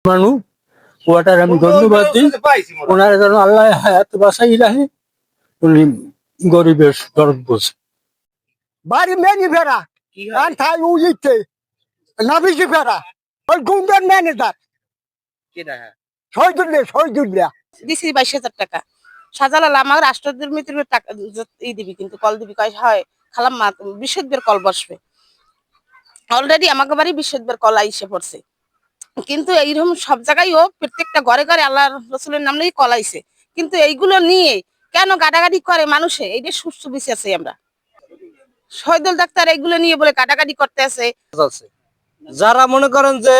মানুষ ওটার আমি ধন্যবাদ দিই। ওনার যেন আল্লাহ হায়াত বাঁচাই রাখে, উনি গরিবের দরদ বোঝে। বাড়ি মেনি ফেরা আর তাই উজিতে নাবিজি ফেরা ওই গুন্ডার ম্যানেজার শহীদুল্লাহ দিছি 22,000 টাকা। শাহজালাল আমার রাষ্ট্রদুর্নীতির টাকা দিবি, কিন্তু কল দিবি কয় হয় খালাম মা বিশুদ্ধের কল বসবে। অলরেডি আমাকে বাড়ি বিশুদ্ধের কল আইসে পড়ছে, কিন্তু এইরকম সব জায়গায় ও প্রত্যেকটা ঘরে ঘরে আল্লাহ রসুলের নাম নিয়ে কল আইছে, কিন্তু এইগুলো নিয়ে কেন গাডাগাডি করে মানুষে, এইটা সুস্থ বিচারছি আমরা। শহীদুল ডাক্তার এইগুলো নিয়ে বলে কাটাকাটি করতে আছে। যারা মনে করেন যে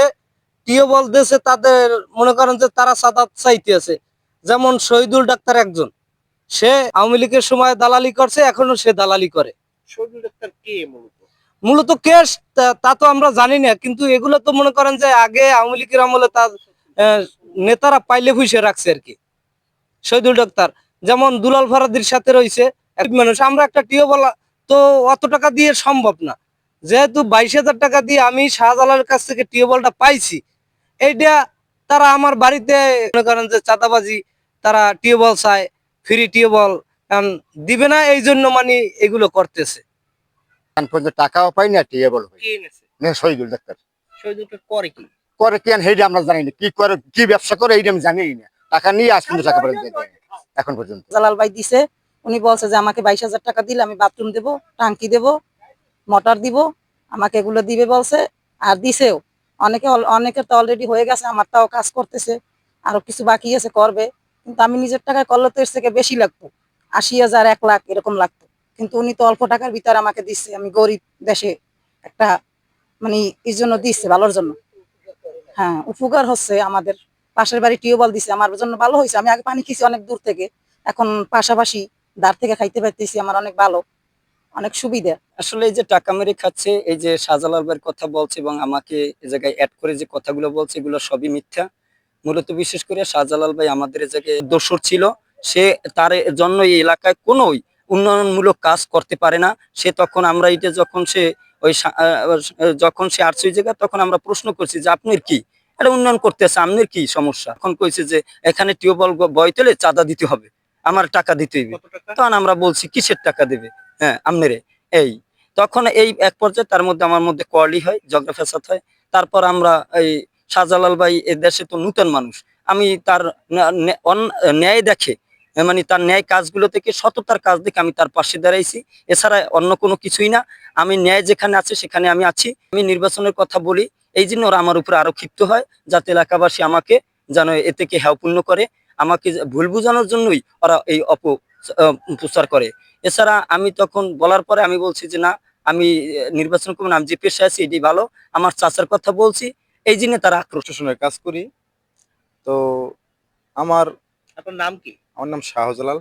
টিও বলতেছে তাদের মনে করেন যে তারা সাদাত চাইতে আছে, যেমন শহীদুল ডাক্তার একজন, সে আওয়ামী লীগের সময় দালালি করছে, এখনো সে দালালি করে। শহীদুল ডাক্তার কে মূলত কে তা তো আমরা জানি না, কিন্তু এগুলো তো মনে করেন যে আগে আওয়ামী লীগের আমলে তার নেতারা পাইলে ফুসে রাখছে আর কি। শহীদুল ডাক্তার যেমন দুলাল ফারাদির সাথে রয়েছে মানুষ, আমরা একটা টিও বলা তো অত টাকা দিয়ে সম্ভব না, যেহেতু 22,000 টাকা দিয়ে আমি শাহজালালের কাছ থেকে টিউবওয়েলটা পাইছি, এইটা তারা আমার বাড়িতে মনে করেন যে চাঁদাবাজি, তারা টিউবওয়েল চায়, ফ্রি টিউবওয়েল দিবে না, এই জন্য মানে এগুলো করতেছে। টাকাও পাই না টিএবল শহীদুল ডাক্তার করে কি করে কেন সেইটা আমরা জানি না, কি করে কি ব্যবসা করে এইটা আমি জানি না। টাকা নিয়ে আসুন টাকা এখন পর্যন্ত জালাল ভাই দিছে, উনি বলছে যে আমাকে 22,000 টাকা দিলে আমি বাথরুম দেব, টাঙ্কি দেব, মোটর দিব, আমাকে এগুলো দিবে বলছে। আর দিছেও, অনেকের তো অলরেডি হয়ে গেছে, আমার তাও কাজ করতেছে, আরো কিছু বাকি আছে করবে, কিন্তু আমি নিজের টাকায় করলে তো এর থেকে বেশি লাগতো, 80,000 1 লাখ এরকম লাগতো, কিন্তু উনি তো অল্প টাকার ভিতরে আমাকে দিচ্ছে। আমি গরিব দেশে একটা মানে এই জন্য দিচ্ছে ভালোর জন্য। হ্যাঁ, উপকার হচ্ছে। আমাদের পাশের বাড়ি টিউবওয়েল দিছে, আমার জন্য ভালো হয়েছে। আমি আগে পানি খেয়েছি অনেক দূর থেকে, এখন পাশাপাশি দাঁড় থেকে খাইতে পারতেছি, আমার অনেক ভালো, অনেক সুবিধা। আসলে এই যে টাকা মেরে খাচ্ছে, এই যে শাহজালাল ভাইয়ের কথা বলছে এবং আমাকে এই জায়গায় অ্যাড করে যে কথাগুলো বলছে, এগুলো সবই মিথ্যা। মূলত বিশেষ করে শাহজালাল ভাই আমাদের এই জায়গায় দোষর ছিল, সে তার জন্য এই এলাকায় কোনো উন্নয়নমূলক কাজ করতে পারে না। সে তখন আমরা এটা যখন সে ওই যখন সে আসছে ওই জায়গায়, তখন আমরা প্রশ্ন করছি যে আপনার কি এটা উন্নয়ন করতেছে, আপনার কি সমস্যা? এখন কইছে যে এখানে টিউবওয়েল বয়তেলে চাঁদা দিতে হবে, আমার টাকা দিতে হবে। তখন আমরা বলছি কিসের টাকা দেবে, হ্যাঁ আমনেরে এই। তখন এই এক পর্যায়ে তার মধ্যে আমার মধ্যে কোয়ালি হয়, ঝগড়া ফ্যাসাদ হয়। তারপর আমরা এই শাহজালাল ভাই এ দেশে তো নূতন মানুষ, আমি তার ন্যায় দেখে মানে তার ন্যায় কাজগুলো থেকে সততার কাজ দেখে আমি তার পাশে দাঁড়াইছি, এছাড়া অন্য কোনো কিছুই না। আমি ন্যায় যেখানে আছে সেখানে আমি আছি। আমি নির্বাচনের কথা বলি এই জন্য ওরা আমার উপরে আরো ক্ষিপ্ত হয়, যাতে এলাকাবাসী আমাকে যেন এ থেকে হেয়পূর্ণ করে, আমাকে ভুল বোঝানোর জন্যই ওরা এই অপপ্রচার করে। এছাড়া আমি তখন বলার পরে আমি বলছি যে না, আমি নির্বাচন করবো না, আমি যে পেশায় আছি এটি ভালো, আমার চাচার কথা বলছি, এই জন্য তারা আক্রোশ। স্টেশনের কাজ করি। তো আমার আপনার নাম কি? আমার নাম শাহজালাল।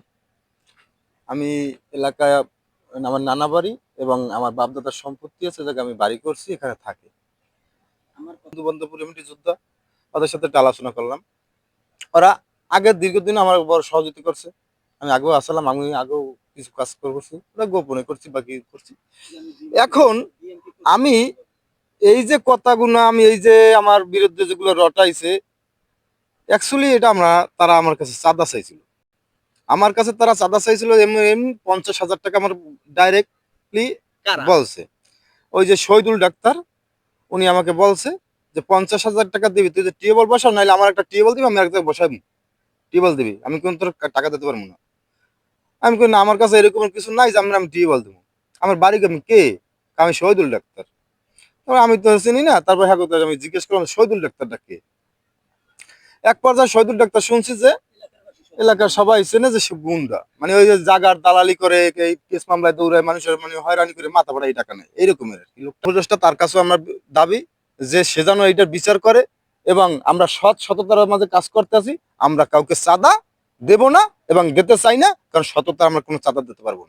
আমি এলাকায় আমার নানা বাড়ি এবং আমার বাপদাদার সম্পত্তি আছে, যাকে আমি বাড়ি করছি, এখানে থাকি। আমার বন্ধু বান্ধব এমনি যোদ্ধা, ওদের সাথে একটু আলোচনা করলাম। ওরা আগের দীর্ঘদিন আমার বড় সহযোগিতা করছে, আমি আগেও আসলাম, আমি আগেও কিছু কাজ করছি, ওরা গোপনে করছি বাকি করছি। এখন আমি এই যে কথাগুলো, আমি এই যে আমার বিরুদ্ধে যেগুলো রটাইছে, অ্যাকচুয়ালি এটা তারা আমার কাছে চাঁদা চাইছিল। আমার কাছে তারা চাঁদা চাইছিল এমনি 50,000 টাকা আমার ডাইরেক্টলি বলছে। ওই যে শহীদুল ডাক্তার, উনি আমাকে বলছে যে 50,000 টাকা দিবি, তুই যে টিউবওয়েল বসাও, নাহলে আমার একটা টিউবওয়েল দিবি, আমি একটা বসাবি, টিউবওয়েল দিবি, আমি কিন্তু তোর টাকা দিতে পারবো না। আমি কই না, আমার কাছে এরকম কিছু নাই যে আমি টিউবওয়েল দেবো। আমার বাড়ি আমি কে? আমি শহীদুল ডাক্তার। আমি তো চিনি না। তারপর হ্যাঁ আমি জিজ্ঞেস করলাম শহীদুল ডাক্তারটা কে। এক পর্যায়ে শহীদুল ডাক্তার শুনছি যে এলাকার সবাই চেনে যে সে গুন্ডা, মানে ওই যে জাগার দালালি করে, এই কেস মামলায় দৌড়ায়, মানুষের মানে হয়রানি করে মাথা ভাড়া এই টাকা নেয়, এইরকমের আর কি। উপদেষ্টা তার কাছেও আমার দাবি যে সে যেন এইটার বিচার করে, এবং আমরা সততার মাঝে কাজ করতে আছি, আমরা কাউকে চাঁদা দেব না এবং দিতে চাই না, কারণ সততা আমরা কোনো চাঁদা দিতে পারবো না।